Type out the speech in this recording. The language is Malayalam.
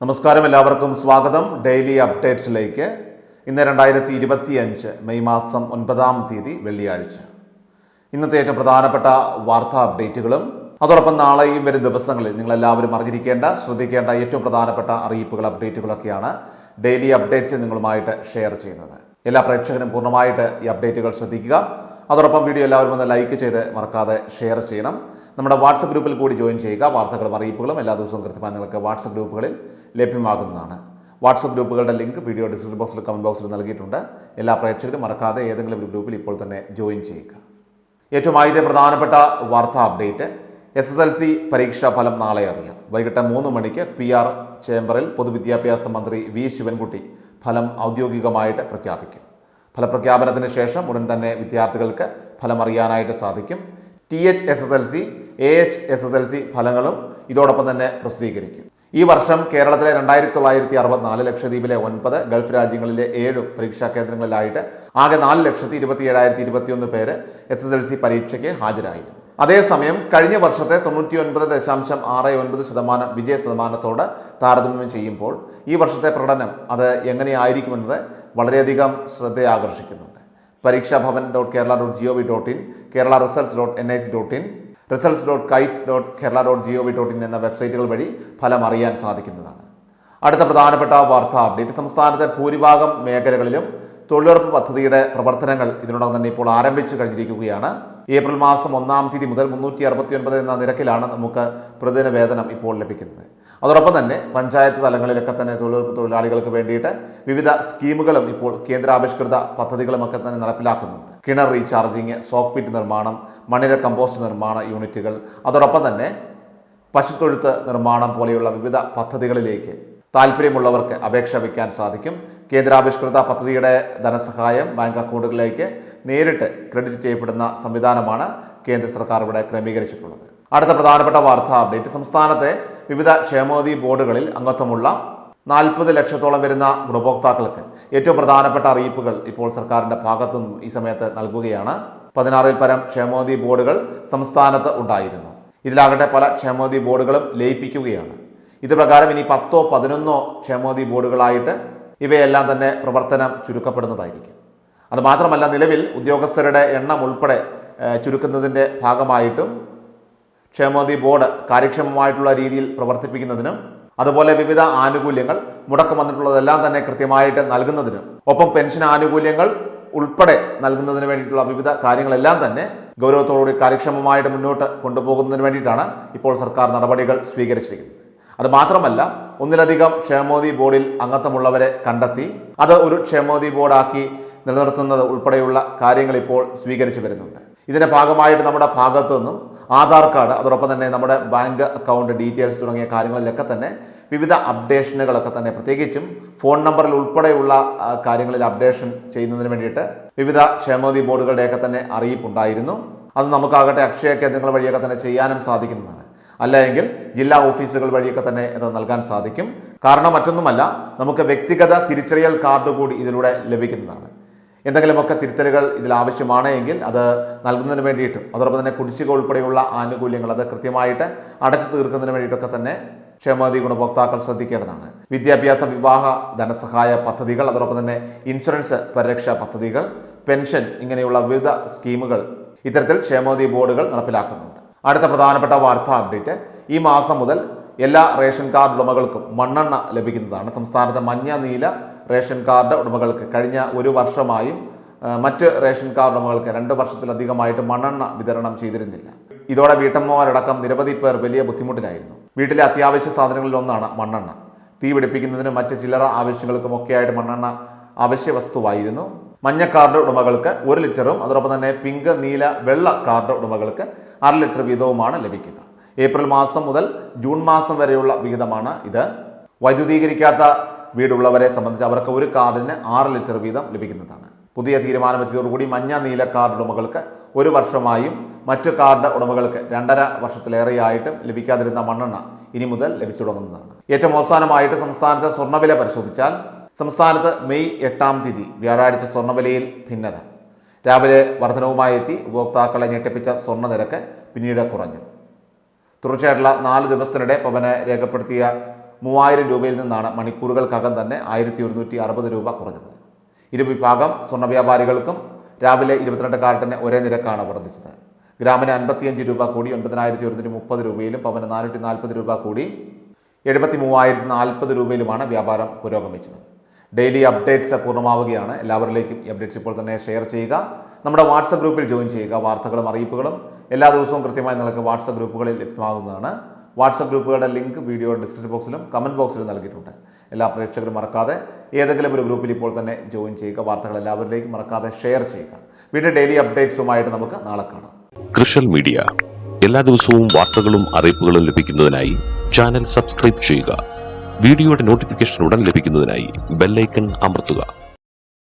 നമസ്കാരം, എല്ലാവർക്കും സ്വാഗതം ഡെയിലി അപ്ഡേറ്റ്സിലേക്ക്. ഇന്ന് 2025 മെയ് മാസം 9-ാം തീയതി വെള്ളിയാഴ്ച. ഇന്നത്തെ ഏറ്റവും പ്രധാനപ്പെട്ട വാർത്താ അപ്ഡേറ്റുകളും അതോടൊപ്പം നാളെയും വരും ദിവസങ്ങളിൽ നിങ്ങളെല്ലാവരും അറിഞ്ഞിരിക്കേണ്ട, ശ്രദ്ധിക്കേണ്ട ഏറ്റവും പ്രധാനപ്പെട്ട അറിയിപ്പുകൾ, അപ്ഡേറ്റുകളൊക്കെയാണ് ഡെയിലി അപ്ഡേറ്റ്സ് നിങ്ങളുമായിട്ട് ഷെയർ ചെയ്യുന്നത്. എല്ലാ പ്രേക്ഷകരും പൂർണ്ണമായിട്ട് ഈ അപ്ഡേറ്റുകൾ ശ്രദ്ധിക്കുക. അതോടൊപ്പം വീഡിയോ എല്ലാവരും ഒന്ന് ലൈക്ക് ചെയ്ത് മറക്കാതെ ഷെയർ ചെയ്യണം. നമ്മുടെ വാട്സപ്പ് ഗ്രൂപ്പിൽ കൂടി ജോയിൻ ചെയ്യുക. വാർത്തകളും അറിയിപ്പുകളും എല്ലാ ദിവസവും കൃത്യമായി നിങ്ങൾക്ക് വാട്സപ്പ് ഗ്രൂപ്പുകളിൽ ലഭ്യമാകുന്നതാണ്. വാട്സപ്പ് ഗ്രൂപ്പുകളുടെ ലിങ്ക് വീഡിയോ ഡിസ്ക്രിപ്ഷൻ ബോക്സിൽ, കമന്റ് ബോക്സിൽ നൽകിയിട്ടുണ്ട്. എല്ലാ പ്രേക്ഷകരും മറക്കാതെ ഏതെങ്കിലും ഒരു ഗ്രൂപ്പിൽ ഇപ്പോൾ തന്നെ ജോയിൻ ചെയ്യുക. ഏറ്റവും ആദ്യത്തെ പ്രധാനപ്പെട്ട വാർത്താ അപ്ഡേറ്റ്, SSLC പരീക്ഷാ ഫലം നാളെ അറിയാം. വൈകിട്ട് 3 മണിക്ക് PR ചേംബറിൽ പൊതുവിദ്യാഭ്യാസ മന്ത്രി V. ശിവൻകുട്ടി ഫലം ഔദ്യോഗികമായിട്ട് പ്രഖ്യാപിക്കും. ഫലപ്രഖ്യാപനത്തിന് ശേഷം ഉടൻ തന്നെ വിദ്യാർത്ഥികൾക്ക് ഫലം അറിയാനായിട്ട് സാധിക്കും. TH SSLC, AH SSLC ഫലങ്ങളും ഇതോടൊപ്പം തന്നെ പ്രസിദ്ധീകരിക്കും. ഈ വർഷം കേരളത്തിലെ 2964, ലക്ഷദ്വീപിലെ 9, ഗൾഫ് രാജ്യങ്ങളിലെ 7 പരീക്ഷാ കേന്ദ്രങ്ങളിലായിട്ട് ആകെ 4,27,021 പേര് SSLC പരീക്ഷയ്ക്ക് ഹാജരായിരുന്നു. അതേസമയം കഴിഞ്ഞ വർഷത്തെ 99.69% വിജയ ശതമാനത്തോട് താരതമ്യം ചെയ്യുമ്പോൾ ഈ വർഷത്തെ പ്രകടനം അത് എങ്ങനെയായിരിക്കുമെന്നത് വളരെയധികം ശ്രദ്ധയാകർഷിക്കുന്നുണ്ട്. പരീക്ഷാഭവൻ.kerala.gov.in, kerala.results.nic.in, results.kites.kerala.gov.in എന്ന വെബ്സൈറ്റുകൾ വഴി ഫലം അറിയാൻ സാധിക്കുന്നതാണ്. അടുത്ത പ്രധാനപ്പെട്ട വാർത്താ അപ്ഡേറ്റ്, സംസ്ഥാനത്തെ ഭൂരിഭാഗം മേഖലകളിലും തൊഴിലുറപ്പ് പദ്ധതിയുടെ പ്രവർത്തനങ്ങൾ ഇതിനോടകം തന്നെ ഇപ്പോൾ ആരംഭിച്ചു കഴിഞ്ഞിരിക്കുകയാണ്. ഏപ്രിൽ മാസം 1-ാം തീയതി മുതൽ 369 എന്ന നിരക്കിലാണ് നമുക്ക് പ്രതിദിന വേതനം ഇപ്പോൾ ലഭിക്കുന്നത്. അതോടൊപ്പം തന്നെ പഞ്ചായത്ത് തലങ്ങളിലൊക്കെ തന്നെ തൊഴിലുറപ്പ് തൊഴിലാളികൾക്ക് വേണ്ടിയിട്ട് വിവിധ സ്കീമുകളും ഇപ്പോൾ കേന്ദ്രാവിഷ്കൃത പദ്ധതികളുമൊക്കെ തന്നെ നടപ്പിലാക്കുന്നുണ്ട്. കിണർ റീചാർജിങ്, സോക്ക് പിറ്റ് നിർമ്മാണം, മണ്ണിര കമ്പോസ്റ്റ് നിർമ്മാണ യൂണിറ്റുകൾ, അതോടൊപ്പം തന്നെ പശുത്തൊഴുത്ത് നിർമ്മാണം പോലെയുള്ള വിവിധ പദ്ധതികളിലേക്ക് താല്പര്യമുള്ളവർക്ക് അപേക്ഷ വയ്ക്കാൻ സാധിക്കും. കേന്ദ്രാവിഷ്കൃത പദ്ധതിയുടെ ധനസഹായം ബാങ്ക് അക്കൗണ്ടുകളിലേക്ക് നേരിട്ട് ക്രെഡിറ്റ് ചെയ്യപ്പെടുന്ന സംവിധാനമാണ് കേന്ദ്ര സർക്കാർ ഇവിടെ ക്രമീകരിച്ചിട്ടുള്ളത്. അടുത്ത പ്രധാനപ്പെട്ട വാർത്താ അപ്ഡേറ്റ്, സംസ്ഥാനത്തെ വിവിധ ക്ഷേമനിധി ബോർഡുകളിൽ അംഗത്വമുള്ള 40 ലക്ഷത്തോളം വരുന്ന ഗുണഭോക്താക്കൾക്ക് ഏറ്റവും പ്രധാനപ്പെട്ട അറിയിപ്പുകൾ ഇപ്പോൾ സർക്കാരിൻ്റെ ഭാഗത്തു നിന്നും ഈ സമയത്ത് നൽകുകയാണ്. 16-ൽ പരം ക്ഷേമനിധി ബോർഡുകൾ സംസ്ഥാനത്ത് ഉണ്ടായിരുന്നു. ഇതിലാകട്ടെ പല ക്ഷേമനിധി ബോർഡുകളും ലയിപ്പിക്കുകയാണ്. ഇത് പ്രകാരം ഇനി 10-ഓ 11-ഓ ക്ഷേമനിധി ബോർഡുകളായിട്ട് ഇവയെല്ലാം തന്നെ പ്രവർത്തനം ചുരുക്കപ്പെടുന്നതായിരിക്കും. അതുമാത്രമല്ല, നിലവിൽ ഉദ്യോഗസ്ഥരുടെ എണ്ണം ഉൾപ്പെടെ ചുരുക്കുന്നതിൻ്റെ ഭാഗമായിട്ടും ക്ഷേമനിധി ബോർഡ് കാര്യക്ഷമമായിട്ടുള്ള രീതിയിൽ പ്രവർത്തിപ്പിക്കുന്നതിനും അതുപോലെ വിവിധ ആനുകൂല്യങ്ങൾ മുടക്കം വന്നിട്ടുള്ളതെല്ലാം തന്നെ കൃത്യമായിട്ട് നൽകുന്നതിനും ഒപ്പം പെൻഷൻ ആനുകൂല്യങ്ങൾ ഉൾപ്പെടെ നൽകുന്നതിന് വേണ്ടിയിട്ടുള്ള വിവിധ കാര്യങ്ങളെല്ലാം തന്നെ ഗൗരവത്തോടുകൂടി കാര്യക്ഷമമായിട്ട് മുന്നോട്ട് കൊണ്ടുപോകുന്നതിന് വേണ്ടിയിട്ടാണ് ഇപ്പോൾ സർക്കാർ നടപടികൾ സ്വീകരിച്ചിരിക്കുന്നത്. അത് മാത്രമല്ല, ഒന്നിലധികം ക്ഷേമനിധി ബോർഡിൽ അംഗത്വമുള്ളവരെ കണ്ടെത്തി അത് ഒരു ക്ഷേമനിധി ബോർഡാക്കി നിലനിർത്തുന്നത് ഉൾപ്പെടെയുള്ള കാര്യങ്ങൾ ഇപ്പോൾ സ്വീകരിച്ചു വരുന്നുണ്ട്. ഇതിൻ്റെ ഭാഗമായിട്ട് നമ്മുടെ ഭാഗത്തു നിന്നും ആധാർ കാർഡ്, അതോടൊപ്പം തന്നെ നമ്മുടെ ബാങ്ക് അക്കൗണ്ട് ഡീറ്റെയിൽസ് തുടങ്ങിയ കാര്യങ്ങളിലൊക്കെ തന്നെ വിവിധ അപ്ഡേഷനുകളൊക്കെ തന്നെ, പ്രത്യേകിച്ചും ഫോൺ നമ്പറിൽ ഉൾപ്പെടെയുള്ള കാര്യങ്ങളിൽ അപ്ഡേഷൻ ചെയ്യുന്നതിന് വേണ്ടിയിട്ട് വിവിധ ക്ഷേമനിധി ബോർഡുകളുടെയൊക്കെ തന്നെ അറിയിപ്പുണ്ടായിരുന്നു. അത് നമുക്കാകട്ടെ അക്ഷയ കേന്ദ്രങ്ങൾ വഴിയൊക്കെ തന്നെ ചെയ്യാനും സാധിക്കുന്നതാണ്. അല്ലെങ്കിൽ ജില്ലാ ഓഫീസുകൾ വഴിയൊക്കെ തന്നെ ഇത് നൽകാൻ സാധിക്കും. കാരണം മറ്റൊന്നുമല്ല, നമുക്ക് വ്യക്തിഗത തിരിച്ചറിയൽ കാർഡ് കൂടി ഇതിലൂടെ ലഭിക്കുന്നതാണ്. എന്തെങ്കിലുമൊക്കെ തിരുത്തലുകൾ ഇതിൽ ആവശ്യമാണ് എങ്കിൽ അത് നൽകുന്നതിന് വേണ്ടിയിട്ടും അതോടൊപ്പം തന്നെ കുടിശ്ശിക ഉൾപ്പെടെയുള്ള ആനുകൂല്യങ്ങൾ അത് കൃത്യമായിട്ട് അടച്ചു തീർക്കുന്നതിന് വേണ്ടിയിട്ടൊക്കെ തന്നെ ക്ഷേമനിധി ഗുണഭോക്താക്കൾ ശ്രദ്ധിക്കേണ്ടതാണ്. വിദ്യാഭ്യാസ വിവാഹ ധനസഹായ പദ്ധതികൾ, അതോടൊപ്പം തന്നെ ഇൻഷുറൻസ് പരിരക്ഷാ പദ്ധതികൾ, പെൻഷൻ, ഇങ്ങനെയുള്ള വിവിധ സ്കീമുകൾ ഇത്തരത്തിൽ ക്ഷേമനിധി ബോർഡുകൾ നടപ്പിലാക്കുന്നുണ്ട്. അടുത്ത പ്രധാനപ്പെട്ട വാർത്താ അപ്ഡേറ്റ്, ഈ മാസം മുതൽ എല്ലാ റേഷൻ കാർഡ് ഉടമകൾക്കും മണ്ണെണ്ണ ലഭിക്കുന്നതാണ്. സംസ്ഥാനത്തെ മഞ്ഞ, നീല റേഷൻ കാർഡ് ഉടമകൾക്ക് കഴിഞ്ഞ 1 വർഷമായും മറ്റ് റേഷൻ കാർഡ് ഉടമകൾക്ക് 2 വർഷത്തിലധികമായിട്ട് മണ്ണെണ്ണ വിതരണം ചെയ്തിരുന്നില്ല. ഇതോടെ വീട്ടമ്മമാരടക്കം നിരവധി പേർ വലിയ ബുദ്ധിമുട്ടിലായിരുന്നു. വീട്ടിലെ അത്യാവശ്യ സാധനങ്ങളിൽ ഒന്നാണ് മണ്ണെണ്ണ. തീ പിടിപ്പിക്കുന്നതിനും മറ്റ് ചില്ലറ ആവശ്യങ്ങൾക്കുമൊക്കെയായിട്ട് മണ്ണെണ്ണ അവശ്യ വസ്തുവായിരുന്നു. മഞ്ഞ കാർഡ് ഉടമകൾക്ക് 1 ലിറ്ററും അതോടൊപ്പം തന്നെ പിങ്ക്, നീല, വെള്ള കാർഡ് ഉടമകൾക്ക് 1/2 ലിറ്റർ വീതവുമാണ് ലഭിക്കുക. ഏപ്രിൽ മാസം മുതൽ ജൂൺ മാസം വരെയുള്ള വിഹിതമാണ് ഇത്. വൈദ്യുതീകരിക്കാത്ത വീടുള്ളവരെ സംബന്ധിച്ച് അവർക്ക് 1 കാർഡിന് 6 ലിറ്റർ വീതം ലഭിക്കുന്നതാണ്. പുതിയ തീരുമാനമെത്തിയതോടുകൂടി മഞ്ഞ, നീല കാർഡ് ഉടമകൾക്ക് 1 വർഷമായും മറ്റു കാർഡ് ഉടമകൾക്ക് 2.5 വർഷത്തിലേറെയായിട്ടും ലഭിക്കാതിരുന്ന മണ്ണെണ്ണ ഇനി മുതൽ ലഭിച്ചു തുടങ്ങുന്നതാണ്. ഏറ്റവും അവസാനമായിട്ട് സംസ്ഥാനത്തെ സ്വർണ്ണവില പരിശോധിച്ചാൽ സംസ്ഥാനത്ത് മെയ് 8-ാം തീയതി വ്യാഴാഴ്ച സ്വർണ്ണവിലയിൽ ഭിന്നത. രാവിലെ വർധനവുമായി എത്തി ഉപഭോക്താക്കളെ ഞെട്ടിപ്പിച്ച സ്വർണ്ണ നിരക്ക് പിന്നീട് കുറഞ്ഞു. തുടർച്ചയായിട്ടുള്ള 4 ദിവസത്തിനിടെ പവന് രേഖപ്പെടുത്തിയ 3000 രൂപയിൽ നിന്നാണ് മണിക്കൂറുകൾക്കകം തന്നെ 1160 രൂപ കുറഞ്ഞത്. ഇരുവിഭാഗം സ്വർണ്ണ വ്യാപാരികൾക്കും രാവിലെ 22 കാരറ്റിന് ഒരേ നിരക്കാണ് വർദ്ധിച്ചത്. ഗ്രാമിന് 55 രൂപ കൂടി 9130 രൂപയിലും പവന് 440 രൂപ കൂടി 73,040 രൂപയിലുമാണ് വ്യാപാരം പുരോഗമിച്ചത്. ഡെയിലി അപ്ഡേറ്റ്സ് പൂർണ്ണമാവുകയാണ്. എല്ലാവരിലേക്കും ഈ അപ്ഡേറ്റ്സ് ഇപ്പോൾ തന്നെ ഷെയർ ചെയ്യുക. നമ്മുടെ വാട്സപ്പ് ഗ്രൂപ്പിൽ ജോയിൻ ചെയ്യുക. വാർത്തകളും അറിയിപ്പുകളും എല്ലാ ദിവസവും കൃത്യമായി നിങ്ങൾക്ക് വാട്സപ്പ് ഗ്രൂപ്പുകളിൽ ലഭ്യമാകുന്നതാണ്. വാട്സപ്പ് ഗ്രൂപ്പുകളുടെ ലിങ്ക് വീഡിയോ ഡിസ്ക്രിപ്ഷൻ ബോക്സിലും കമൻറ്റ് ബോക്സിലും നൽകിയിട്ടുണ്ട്. എല്ലാ പ്രേക്ഷകരും മറക്കാതെ ഏതെങ്കിലും ഒരു ഗ്രൂപ്പിൽ ഇപ്പോൾ തന്നെ ജോയിൻ ചെയ്യുക. വാർത്തകൾ എല്ലാവരിലേക്കും മറക്കാതെ ഷെയർ ചെയ്യുക. വീണ്ടും ഡെയിലി അപ്ഡേറ്റ്സുമായിട്ട് നമുക്ക് നാളെ കാണാം. കൃഷൽ മീഡിയ എല്ലാ ദിവസവും വാർത്തകളും അറിയിപ്പുകളും ലഭിക്കുന്നതിനായി ചാനൽ സബ്സ്ക്രൈബ് ചെയ്യുക. വീഡിയോയുടെ നോട്ടിഫിക്കേഷൻ ഉടൻ ലഭിക്കുന്നതിനായി ബെൽ ഐക്കൺ അമർത്തുക.